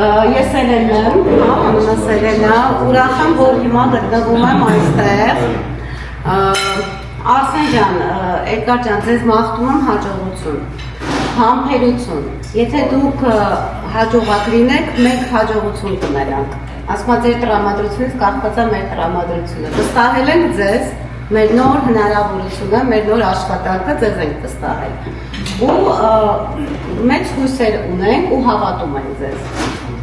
Ես Սերենն եմ, անունը Սերենը, ուրախ եմ, որ հիմա գտնվում եմ այստեղ։ Արսեն ջան, Էդգար ջան, ձեզ մաղթում եմ հաջողություն, համբերություն։ Եթե դուք հաջողակ լինեք, մենք հաջողություն կունենանք։ Ասում եմ, ձեր տրամադրությունից կախված է մեր տրամադրությունը։ Վստահել ենք ձեզ, մեր նոր հնարավորությունը, մեր նոր աշխատանքը ձեզ ենք վստահել։ Ու մեծ հույսեր ունենք ու հավատում ենք ձեզ։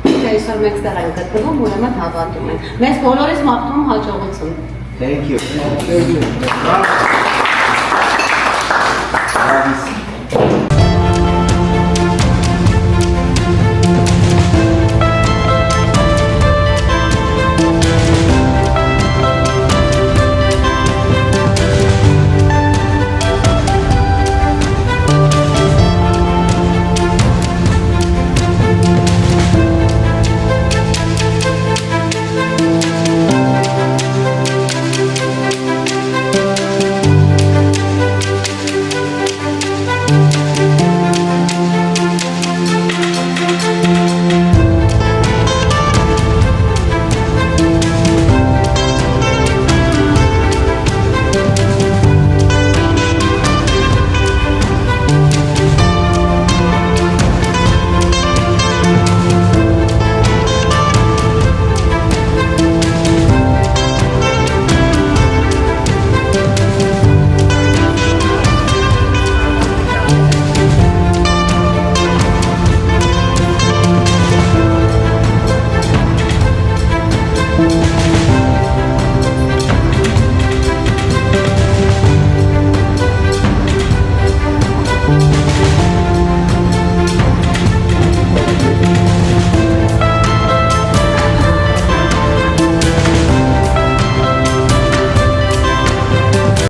Եթե այսօր մենք ստեղ ենք գտնվում, ուրեմն հավատում ենք։ Մեզ բոլորիս մաղթում հաջողություն։ Thank you.